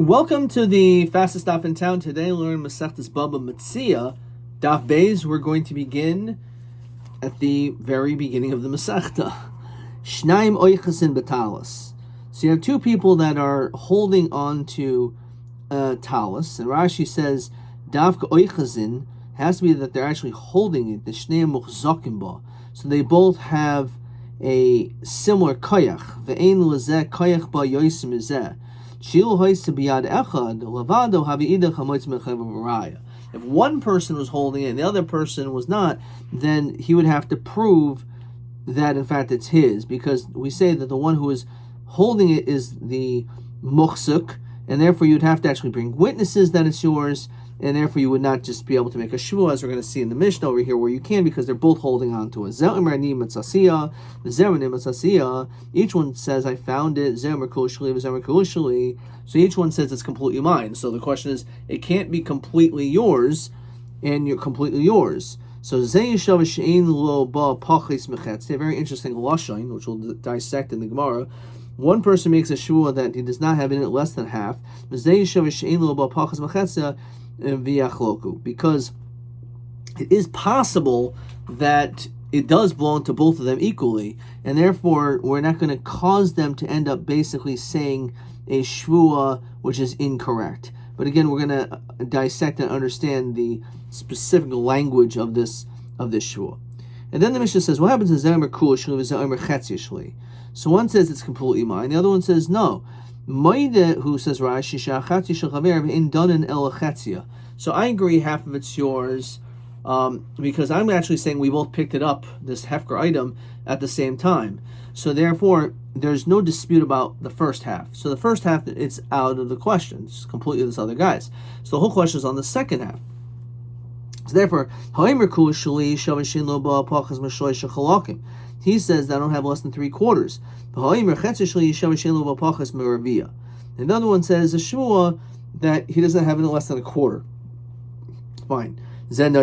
Welcome to the fastest stop in town. Today, learn Masechtas Bava Metzia, Daf Beis. We're going to begin at the very beginning of the Masechta. Shnaim oichasin betalis. So you have two people that are holding on to talis, and Rashi says Davka oichasin has to be that they're actually holding it. The shneim muchzakim ba. So they both have a similar koyach. Ve'ein lezeh koyach ba yosim izeh. If one person was holding it and the other person was not, then he would have to prove that in fact it's his, because we say that the one who is holding it is the muchsuk, and therefore you'd have to actually bring witnesses that it's yours, and therefore you would not just be able to make a shvuah, as we're going to see in the Mishnah over here, where you can, because they're both holding on to it. Each one says, I found it. So each one says it's completely mine. So the question is, it can't be completely yours, and you're completely yours. So a very interesting lashon, which we'll dissect in the Gemara. One person makes a shvuah that he does not have in it less than half, because it is possible that it does belong to both of them equally, and therefore we're not going to cause them to end up basically saying a shvuah which is incorrect. But again, we're going to dissect and understand the specific language of this shvuah. And then the Mishnah says, what happens in Zemer Kul Shli v'Zemer Chetzi Shli? So one says it's completely mine, the other one says no. Moide, who says Rashi, Shachati Shachaver in Donin El Chetzia. So I agree, half of it's yours, because I'm actually saying we both picked it up, this Hefker item, at the same time. So therefore, there's no dispute about the first half. So the first half, it's out of the question. It's completely this other guy's. So the whole question is on the second half. So therefore, he says that I don't have less than 3/4. Another one says a shvuah that he doesn't have any less than 1/4. Fine. One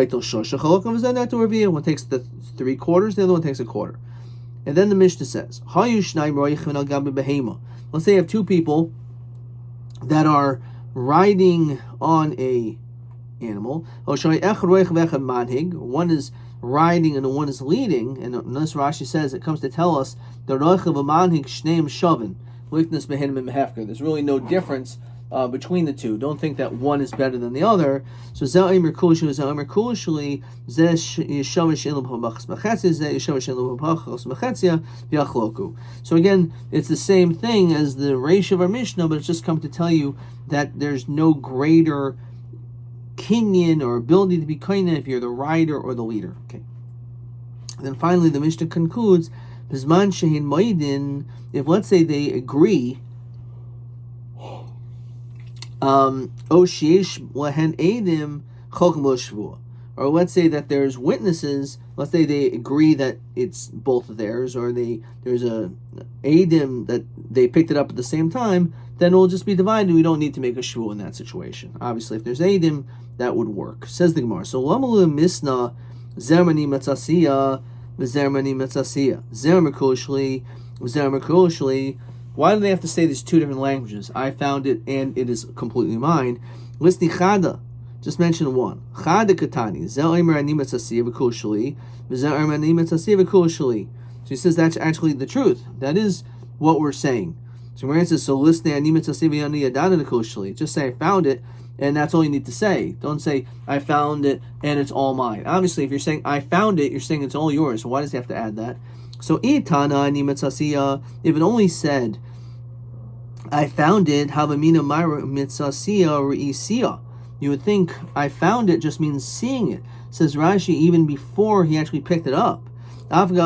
takes the 3/4, the other one takes 1/4. And then the Mishnah says, let's say you have two people that are riding on a animal. One is riding and the one is leading, and this Rashi says it comes to tell us the roichav manhig shneim shavin likness behenim and mehefker. There's really no difference between the two. Don't think that one is better than the other. So so again, it's the same thing as the ratio of our Mishnah, but it's just come to tell you that there's no greater kinyan or ability to be kinyan if you're the rider or the leader. Okay. And then finally, the Mishnah concludes: Bisman shehin moedin. If let's say they agree, or let's say that there's witnesses. Let's say they agree that it's both of theirs, or there's a edim that they picked it up at the same time. Then it will just be divided. We don't need to make a shvuah in that situation. Obviously, if there's edim, that would work. Says the Gemara. So lamalu misna zermani metzasiya v'zermani metzasiya zermer kushli v'zermer kushli. Why do they have to say these two different languages? I found it and it is completely mine. Listi chada. Just mention one. Chada katani. Zermer ani metzasiya v'kushli v'zermer ani metzasiya v'kushli. So he says that's actually the truth. That is what we're saying. So Marian says, so just say I found it, and that's all you need to say. Don't say I found it and it's all mine. Obviously, if you're saying I found it, you're saying it's all yours. So why does he have to add that? So if it only said I found it, you would think I found it just means seeing it. Says Rashi, even before he actually picked it up. Even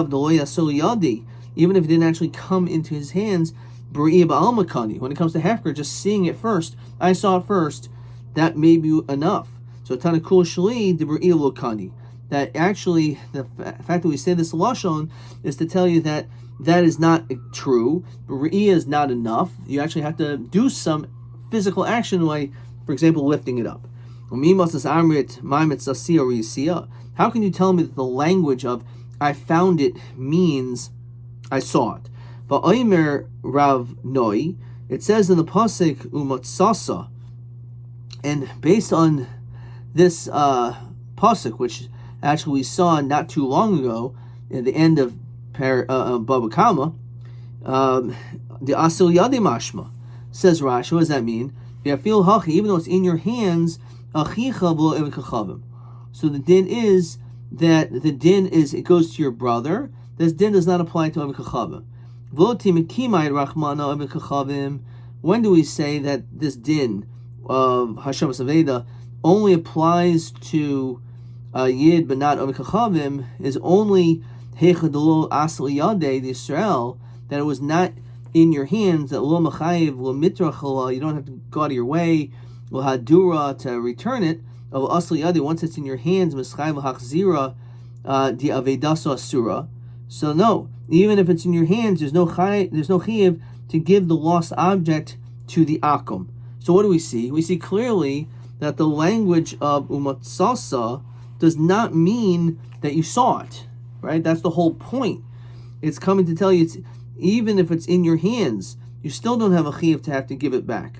if it didn't actually come into his hands, when it comes to Hefker, just seeing it first, I saw it first, that may be enough. So Tanakul Shali, the B'ri'ah Lokani. That actually, the fact that we say this lashon is to tell you that that is not true. B'ri'ah is not enough. You actually have to do some physical action, like, for example, lifting it up. How can you tell me that the language of I found it means I saw it? Va'omer Rav Noi, It says in the pasuk umatsasa, and based on this pasuk, which actually we saw not too long ago at the end of Bava Kama, the asil yadi mashma, says Rashi. What does that mean? Even though it's in your hands, so the din is that it goes to your brother. This din does not apply to Avik Chachavim. When do we say that this din of Hashem Saveda only applies to Yid but not Avik Chachavim? Is only Hechadolo Asal Yadeh the Israel, that it was not in your hands, that Lo Machayev Lo Mitrachala, you don't have to go out of your way, Lo Hadura, to return it. Of Asal Yadeh, once it's in your hands, Mischayev Hachzira Di Avedaso Asura. So no, even if it's in your hands, there's no chiyuv to give the lost object to the akum. So what do we see? We see clearly that the language of umatsasa does not mean that you saw it, right? That's the whole point. It's coming to tell you, even if it's in your hands, you still don't have a chiyuv to have to give it back.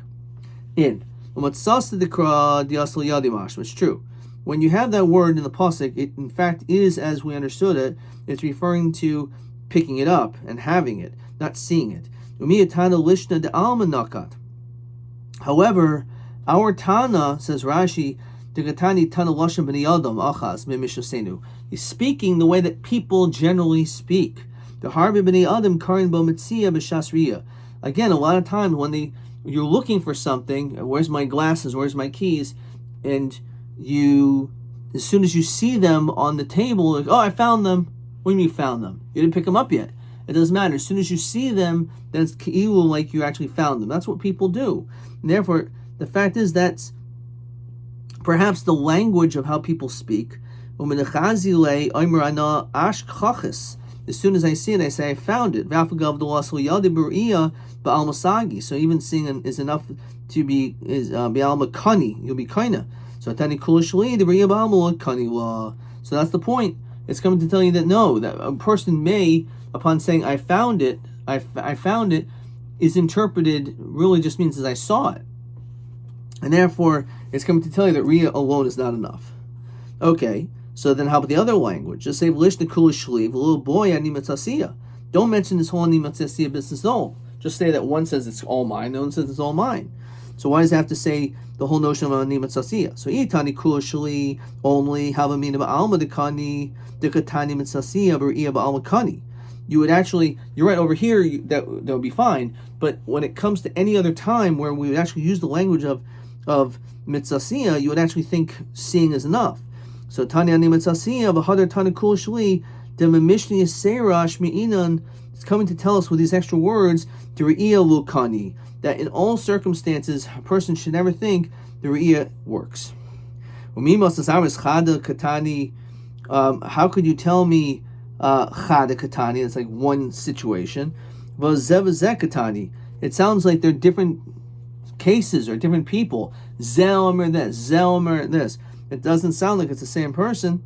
In umatsasa dikra diasal yadimash. It's true. When you have that word in the pasuk, it in fact is, as we understood it, it's referring to picking it up and having it, not seeing it. However, our Tana, says Rashi, is speaking the way that people generally speak. Again, a lot of times when you're looking for something, where's my glasses, where's my keys, and as soon as you see them on the table, like, oh, I found them. What do you mean you found them? You didn't pick them up yet. It doesn't matter. As soon as you see them, then it's ki'ilu, like you actually found them. That's what people do. And therefore, the fact is that's perhaps the language of how people speak. As soon as I see it, I say, I found it. So even seeing is enough to be bi'al makani. You'll be kaina. So that's the point. It's coming to tell you that no, that a person may, upon saying I found it, is interpreted really just means as I saw it, and therefore it's coming to tell you that Riyah alone is not enough. Okay, so then how about the other language? Just say V'lish nekula shliv, little boy ani mitzasiya. Don't mention this whole ani mitzasiya business at all. Just say that one says it's all mine, the one says it's all mine. So why does it have to say the whole notion of ani mitzasiya? So itani kula shli only have a meaning of alma dekani dekatani mitzasiya b'riyah ba'alma kani. You would actually, you're right over here, that would be fine. But when it comes to any other time where we would actually use the language of mitzasiya, you would actually think seeing is enough. So tani ani mitzasiya v'hadar tani kula shli demamishni yiserash mi'inan. It's coming to tell us with these extra words deriyah lukani, that in all circumstances, a person should never think the Re'iyah works. How could you tell me Chada Katani? It's like one situation. It sounds like they're different cases or different people. Zelmer this, Zelmer this. It doesn't sound like it's the same person.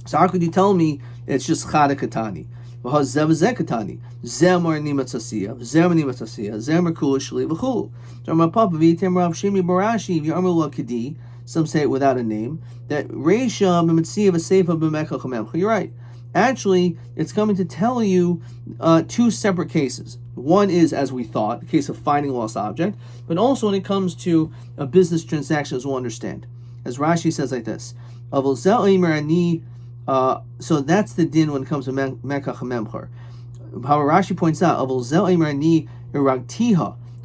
So how could you tell me it's just Chada Katani? Some say it without a name. That you're right. Actually, it's coming to tell you two separate cases. One is, as we thought, the case of finding a lost object, but also when it comes to a business transaction, as we'll understand. As Rashi says like this, so that's the din when it comes to Mekach Memcher. However, Rashi points out,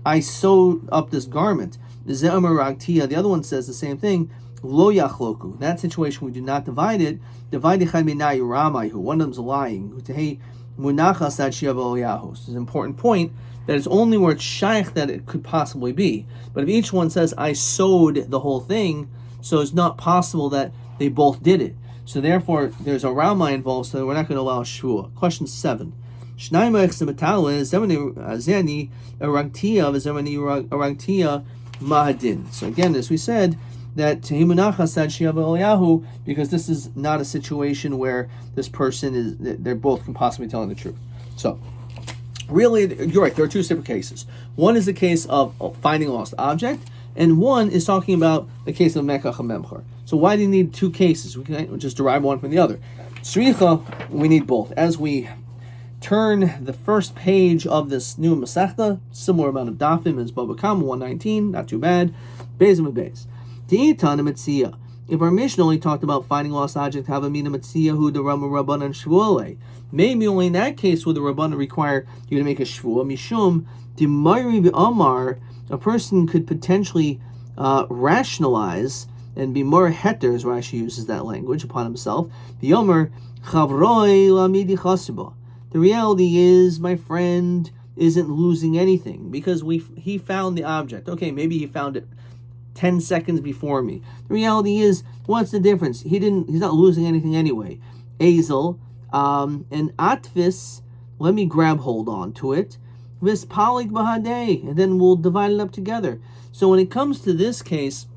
I sewed up this garment. The other one says the same thing. Lo yachloku. That situation, we do not divide it. One of them's lying. This is an important point, that it's only where it's shaykh that it could possibly be. But if each one says, I sewed the whole thing, so it's not possible that they both did it. So therefore, there's a Rama involved, so we're not going to allow a Shvua. Question 7. So again, as we said, that because this is not a situation where this person is, they're both can possibly telling the truth. So, Really, you're right. There are two separate cases. One is the case of finding a lost object, and one is talking about the case of Mekach HaMemcher. So why do you need two cases? We can just derive one from the other. Tzricha, we need both. As we turn the first page of this new Masechta, similar amount of dafim as Bava Kama, 119, not too bad. Beis and Beis. Te'itan Metzia. If our mission only talked about finding lost object, have a mina Metzia who the Rama Rabbanan Shvuale. Maybe only in that case would the Rabbanan require you to make a Shvua. Mishum, Dimayri v'Amar, a person could potentially rationalize and be more heter, as Rashi uses that language, upon himself. The Yomer, Chavroi lamidi chasiba. The reality is, my friend isn't losing anything because he found the object. Okay, maybe he found it 10 seconds before me. The reality is, what's the difference? He's not losing anything anyway. Azel, and Atvis, let me grab hold on to it. Vis Palik Bahadeh, and then we'll divide it up together. So when it comes to this case,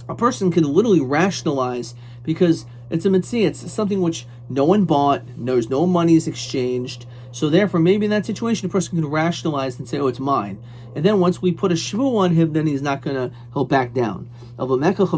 a person can literally rationalize because it's a Metzia, it's something which no one bought, there's no money is exchanged. So therefore, maybe in that situation, a person can rationalize and say, oh, it's mine. And then once we put a shvu on him, then he'll back down. When it comes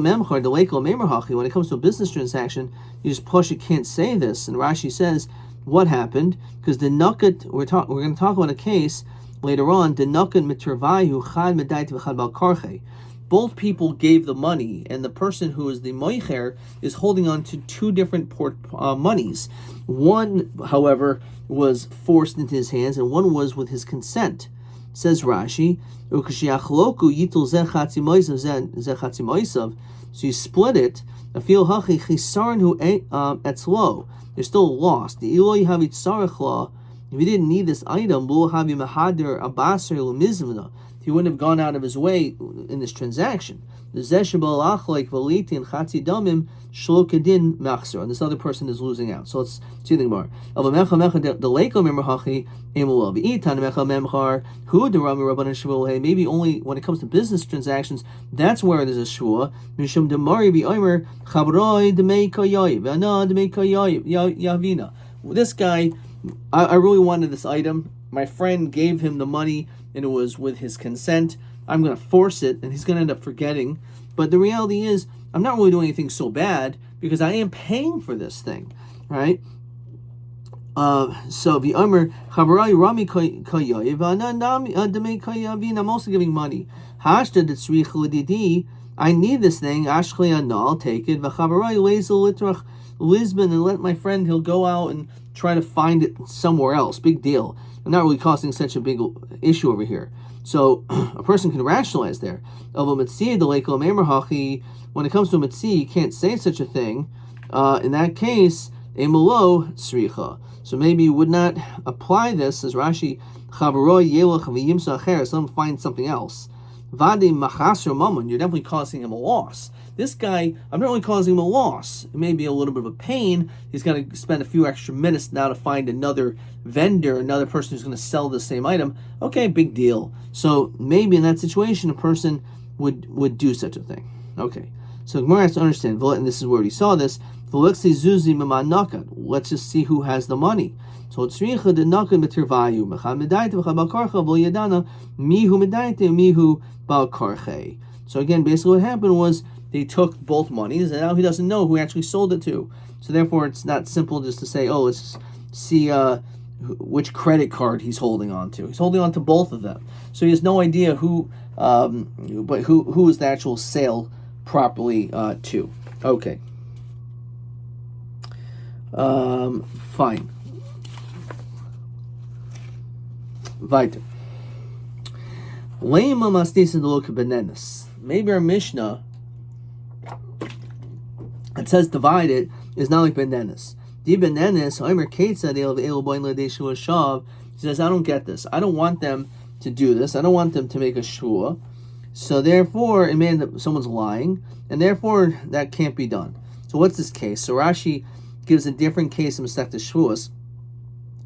to a business transaction, you just push it, can't say this. And Rashi says, what happened? Because the nukat, we're going to talk about a case later on, the nukat mitrvayu chad medait v'chad bal karche. Both people gave the money, and the person who is the moicher is holding on to two different monies. One, however, was forced into his hands, and one was with his consent. Says Rashi, so you split it. They're still lost. If you didn't need this item, he wouldn't have gone out of his way in this transaction. And this other person is losing out. So let's see the Gemara. Maybe only when it comes to business transactions, that's where there's a shvua. This guy, I really wanted this item. My friend gave him the money, and it was with his consent. I'm going to force it, and he's going to end up forgetting. But the reality is, I'm not really doing anything so bad because I am paying for this thing, right? So the Omer Chavarai Rami Kayayev I'm also giving money. Hashta Detzrich Lididi. I need this thing. Ashkli I'll take it. V'Chavarai Lezel Litrach Lisbon, and let my friend, he'll go out and try to find it somewhere else. Big deal. I'm not really causing such a big issue over here. So a person can rationalize there. When it comes to a Metzia, you can't say such a thing. In that case, emelo tzricha. So maybe you would not apply this as Rashi, someone finds something else. You're definitely causing him a loss. This guy, I'm not only causing him a loss, it may be a little bit of a pain. He's got to spend a few extra minutes now to find another vendor, another person who's going to sell the same item. Okay, big deal. So maybe in that situation, a person would do such a thing. Okay, so Gemara has to understand, and this is where we saw this. Let's just see who has the money. So tzricha de nakan b'tirvayu mechad medaite v'chad bal karcha v'lo yadana mihu medaite mihu bal karche. So again, basically what happened was they took both monies, and now he doesn't know who he actually sold it to. So therefore, it's not simple just to say, oh, let's see which credit card he's holding on to. He's holding on to both of them, so he has no idea who is the actual sale properly to. Okay, fine. Weiter. Maybe our Mishnah, it says divide it, is not like benenis. Di benenis, he says, I don't get this. I don't want them to do this. I don't want them to make a shvua. So therefore, it may end up someone's lying, and therefore that can't be done. So what's this case? So Rashi gives a different case in Masechta Shvuas.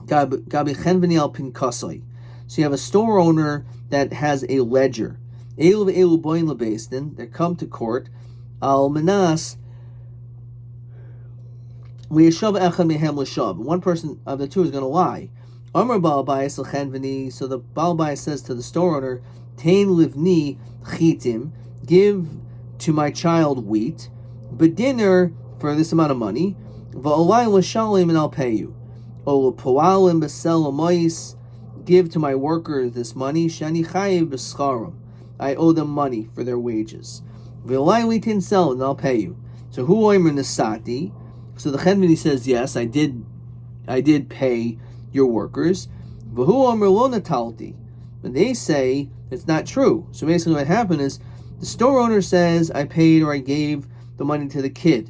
Gabi chen v'niel pinkasoi. So you have a store owner that has a ledger. Elu v'elu boin lebeisdin. They come to court. Al menas v'yeshav echad mehem l'shav. One person of the two is going to lie. Amar Baal Bayis l'chenveni. So the Baal Bayis says to the store owner, Tain livni chitim, give to my child wheat, but dinner for this amount of money. Va'olai l'shalim, and I'll pay you. O l'poalim b'sel l'mois, give to my worker this money. Shani chayiv b'scharim, I owe them money for their wages. V'olai litin sell, and I'll pay you. So hu oimer nesati. So the chenveni says, yes, I did pay your workers. V'hu omer lo natalti, but they say it's not true. So basically what happened is the store owner says I paid or I gave the money to the kid.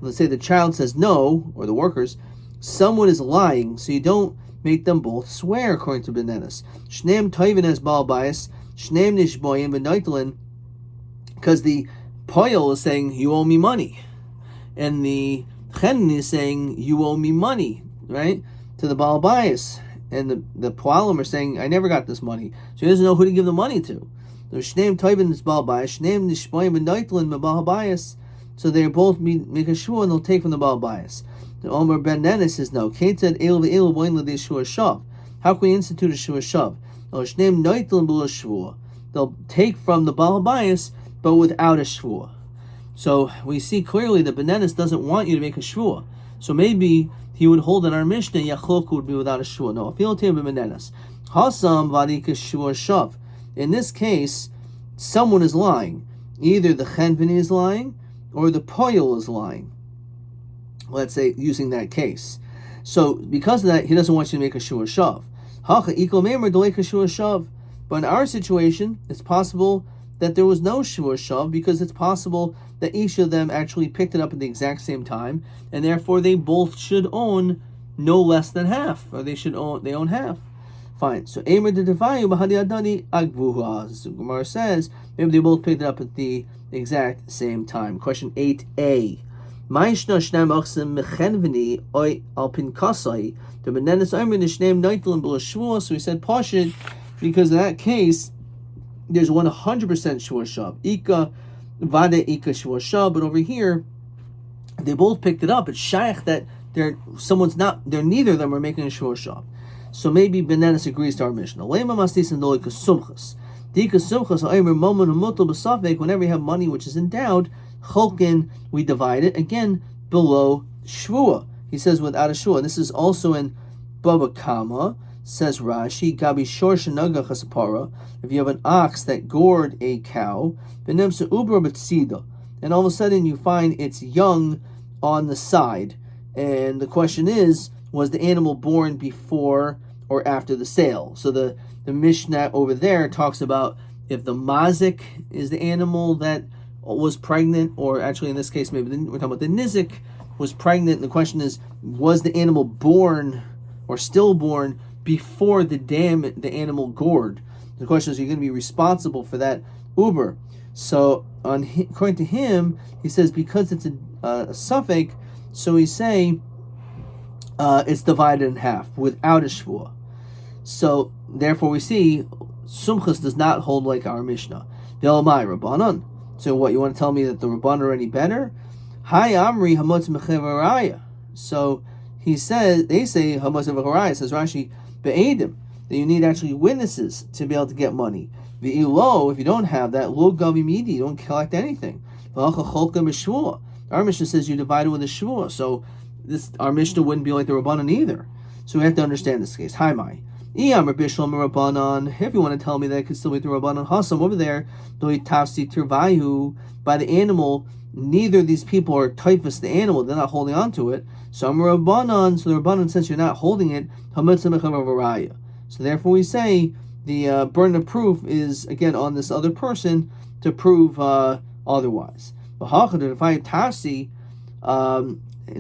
Let's say the child says no, or the workers. Someone is lying, so you don't make them both swear, according to Benenis. Shneim toivin as Baal Bayis, shneim nishboyim v'noitlin, because the poyel is saying you owe me money, and the chen is saying you owe me money, right, to the Baal Bayis, and the poalim are saying I never got this money, so he doesn't know who to give the money to. So shneim toivin is Baal Bayis, shneim nishboyim v'noitlin v'Baal Bayis, so they both make a shua and they'll take from the Baal Bayis. The Omer Ben Dennis says no. How can we institute a shua shav? They'll take from the Baal Bayis, but without a shua. So we see clearly that Ben Dennis doesn't want you to make a shua. So maybe he would hold in our Mishnah Yachlok would be without a shua. No, Ben Dennis. Hasam vadika shua shav. In this case, someone is lying. Either the chenveni is lying or the poyel is lying. Let's say, using that case. So, because of that, he doesn't want you to make a shua shav. But in our situation, it's possible that there was no shua shav, because it's possible that each of them actually picked it up at the exact same time, and therefore they both should own no less than half, or they own half. Fine. So, Eimer de Devayu Bahadi Adani Agvuha. So Gemara says, maybe they both picked it up at the exact same time. Question 8a. So we said Pashid, because in that case there's 100% shua shav. Ika vade ika shua shav, but over here they both picked it up. It's shaykh that they're neither of them are making a shua shav. So maybe Benenis agrees to our Mishnah. Whenever you have money which is endowed, Cholkin, we divide it, again, below Shvua. He says without a Shvua. This is also in Bava Kama, says Rashi, Gabi Shor Shanaga Chasapara, if you have an ox that gored a cow, Benemsa Ubra Betsida, and all of a sudden you find its young on the side. And the question is, was the animal born before or after the sale? So the Mishnah over there talks about if the mazik is the animal that was pregnant, or actually in this case maybe we're talking about the nizik was pregnant, and the question is, was the animal born or stillborn before the animal gored? The question is, you're going to be responsible for that uber. So according to him, he says because it's a suffix, so he's saying it's divided in half without a shvua. So therefore we see Sumchus does not hold like our Mishnah. Ve'omai Rabbanan. So what, you want to tell me that the Rabbanan are any better? Hi Amri Hamotz Mechevaraya. So they say Hamotz Mechevaraya, says Rashi, Be'edim, that you need actually witnesses to be able to get money. Ve'ilo, if you don't have that, Lo Gavi Midi, you don't collect anything. Our Mishnah says you divide it with a shvua. So our Mishnah wouldn't be like the Rabbanan either. So we have to understand this case. Hi Mai. If you want to tell me that it could still be the Rabbanan Hasam over there, by the animal, neither of these people are typhus the animal, they're not holding on to it. So I'm Rabbanan, so the Rabbanan, since you're not holding it, so therefore we say the burden of proof is again on this other person to prove otherwise. In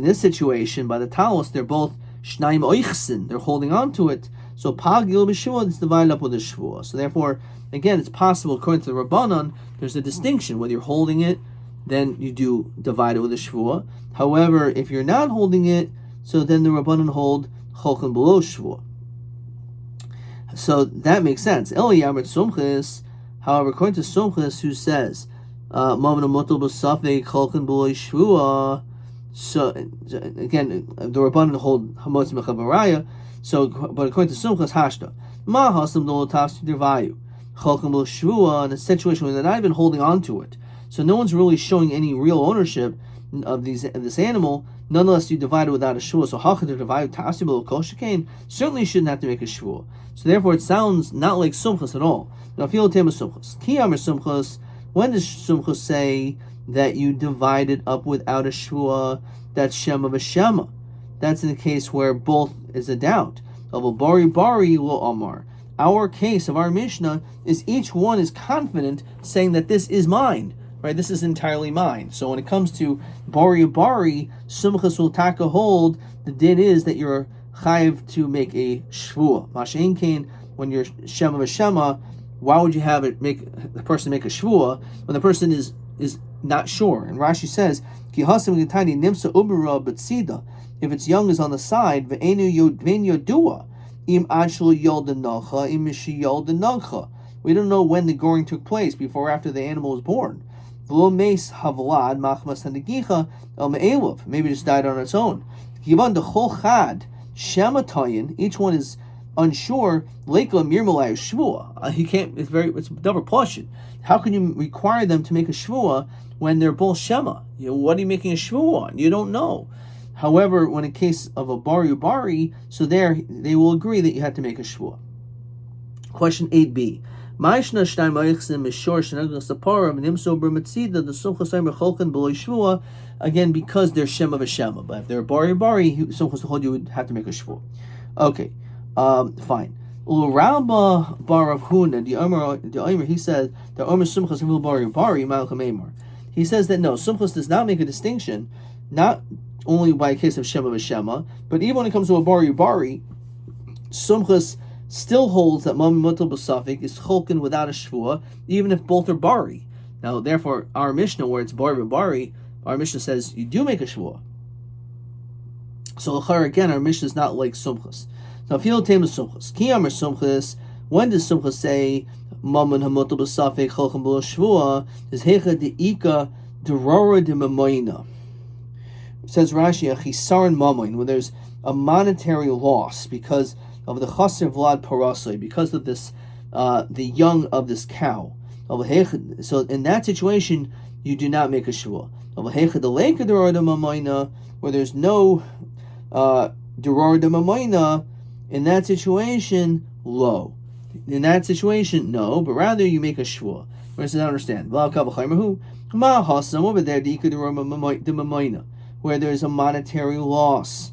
this situation, by the talus, they're both shnaim oichsin, they're holding on to it. So pagil b'shvua is divided up with a shvua. So therefore, again, it's possible according to the Rabbanan, there's a distinction whether you're holding it, then you do divide it with a shvua. However, if you're not holding it, so then the Rabbanan hold cholkin below shvua. So that makes sense. However, according to Sumchis, who says Mamna mutal b'safek cholkin below shvua. So again, the Rabbanan hold hamotz mechavaraya. So, but according to Sumchas Hashta, Ma Hasam Dolo Tafsi Dirvayu. Cholchem B'lo Shvua, in a situation where they're not even holding on to it. So no one's really showing any real ownership of this animal. Nonetheless, you divide it without a shvua. So hachad divide tasi b'lo kol shekain. Certainly, you shouldn't have to make a shvua. So therefore, it sounds not like sumchus at all. Now, feel tema sumchus. Ki amar sumchus. When does sumchus say that you divide it up without a shvua? That's shema v'shema. That's in the case where both is a doubt. Of bari lo amar. Our case of our Mishnah is each one is confident, saying that this is mine. Right, this is entirely mine. So when it comes to bari, sumchus will taka hold. The din is that you're chayiv to make a shvua. Mashen kain, when you're shema v'shema, why would you have it make the person make a shvua when the person is not sure? And Rashi says, ki hasim gitani nimsa ubera b'tzida. If its young is on the side, ve'enu yodua im adshul yolda im mishi yolda. We don't know when the goring took place, before or after the animal was born. Maybe it just died on its own. Each one is unsure. He can't. It's double portion. How can you require them to make a shvua when they're both shema? What are you making a shvua on? You don't know. However, when in case of a bari, so there they will agree that you have to make a shvua. Question 8b. Again, because they're shema v'shema, but if they're bari, sumchus hold you would have to make a shvua. Okay, fine. Rabba bar Huna, the Omer, he said the Omer sumchus will bari malcham emor. He says that no, sumchus does not make a distinction, not only by a case of shema v'shema, but even when it comes to a bari, sumchus still holds that mami mutal b'safik is cholkin without a shvua, even if both are bari. Now, therefore, our Mishnah, where it's bari, our Mishnah says you do make a shvua. So, again, our Mishnah is not like sumchus. Now, feel tema sumchus. Ki amar sumchus. When does sumchus say mamun hamutal b'safik cholkin b'lo shvua? Is hecha deika derora de mamoina. Says Rashi, a chisaron mamoin, when there's a monetary loss because of the chaser vlad parasoi, because of this, the young of this cow. So in that situation, you do not make a shvua. Where there's no deror de mamoina, in that situation, lo. In that situation, no, but rather you make a shvua. Whereas I don't understand. Over there, where there's a monetary loss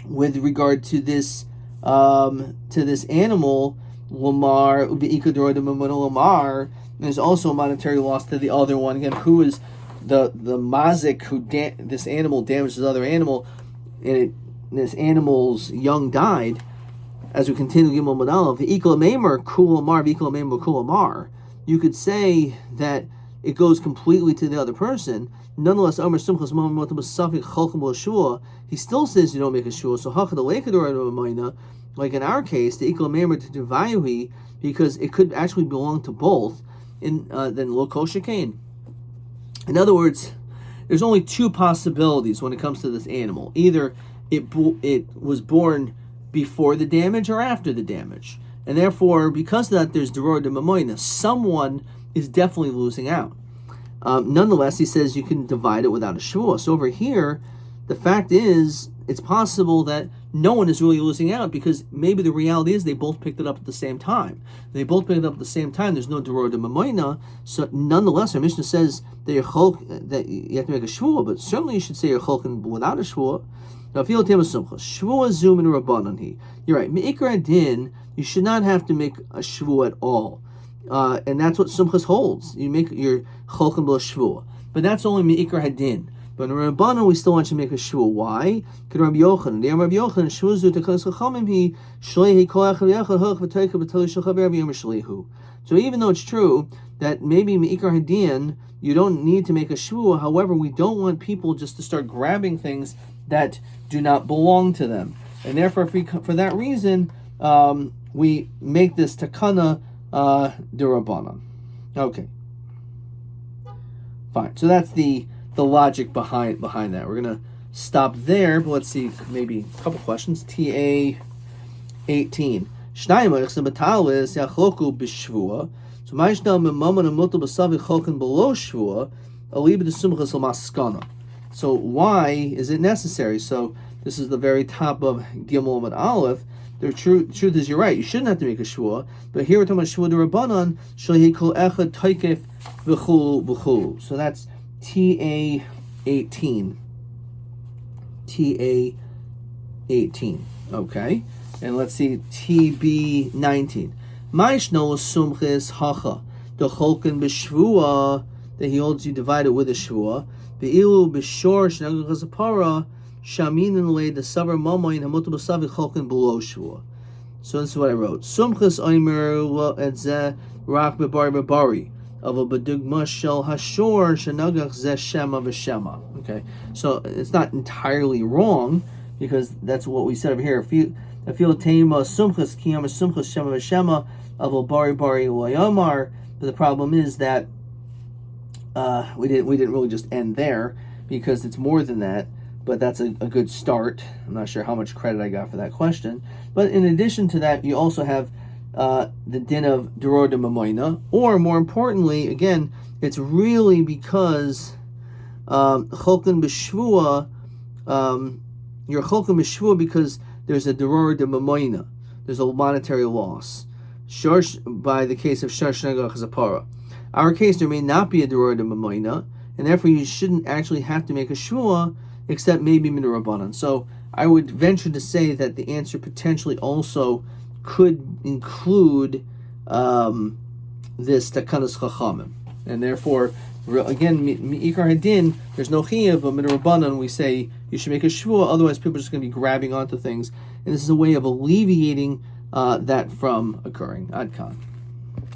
with regard to this animal, lamar lamar. There's also a monetary loss to the other one. Again, who is the mazik who this animal damaged this other animal, and this animal's young died. As we continue Gimel Madalav, the ikla meimer kulamar, ikla meimer kulamar. You could say that it goes completely to the other person. Nonetheless, Omer Sumchas Mom Safik Cholchem Shua, he still says you don't make a shua. So like in our case, the Ikla Meimer to Devayuhi, because it could actually belong to both, then Lo Kol Shekain. In other words, there's only two possibilities when it comes to this animal. Either it was born before the damage or after the damage. And therefore, because of that, there's Deror de Mamoina. Someone is definitely losing out. Nonetheless, he says you can divide it without a shvua. So over here, the fact is, it's possible that no one is really losing out, because maybe the reality is they both picked it up at the same time. There's no deror de mamoina. So nonetheless, our Mishnah says that you have to make a shvua, but certainly you should say you're cholkin without a shvua. Now, feel shvua zoom in rabbanon he. You're right. Me'ikar adin, you should not have to make a shvua at all. And that's what Sumchus holds. You make your cholchem b'lo shvua, but that's only meikar hadin. But in Rabbanan, we still want you to make a shvua. Why? Could Rabbi Yochanan? The Rabbi Yochanan shvuzu tekas chachamim he shleihi koach v'yachad hoch v'toika v'toli shachav Rabbi Yomer shleihu. So even though it's true that maybe meikar hadin you don't need to make a shvua, however, we don't want people just to start grabbing things that do not belong to them, and therefore, for that reason, we make this takana. Durabanan. Okay. Fine. So that's the logic behind that. We're gonna stop there, but let's see, maybe a couple questions. TA 18. Shnayim b'talis yachloku b'shvua. So ma'ishnal memaman amutal b'savi cholkin below shvua alib d'sumchas l'maskana. So why is it necessary? So this is the very top of Gimel and Aleph. The truth is, you're right. You shouldn't have to make a shvua, but here we're talking about shvua d'Rabbanan. Shlehi kol echad toikef v'chulu v'chulu. So that's TA 18. TA 18. Okay, and let's see TB 19. Ma'ishno sumchis hacha the cholken b'shvua that he holds you divided with a shvua. Be'ilu b'shor shenagul chazapara. Shaminin le the savar mamoin hamutu b'savi cholkin below shvua. So this is what I wrote. Sumchas oimer etzeh rak bebari of a bedugma shel hashor shenagach zeh shema v'shema. Okay, so it's not entirely wrong because that's what we said over here. If you tema sumchas kiyam sumchas shema v'shema of a bari loyamar, but the problem is that we didn't really just end there because it's more than that. But that's a good start. I'm not sure how much credit I got for that question. But in addition to that, you also have the din of Duror de Mamoina, or more importantly, again, it's really because Cholken B'Shvua, you're Cholken B'Shvua because there's a Duror de Mamoina. There's a monetary loss. Shorsh, by the case of Shorsh Negach Zapara. Our case, there may not be a Duror de Mamoina, and therefore you shouldn't actually have to make a Shvua, except maybe min Rabbanan. So I would venture to say that the answer potentially also could include this Takanas Chachamim. And therefore, again, Ikar Hadin, there's no Chiyah, but min Rabbanan we say you should make a Shvua, otherwise people are just going to be grabbing onto things. And this is a way of alleviating that from occurring. Ad Kan.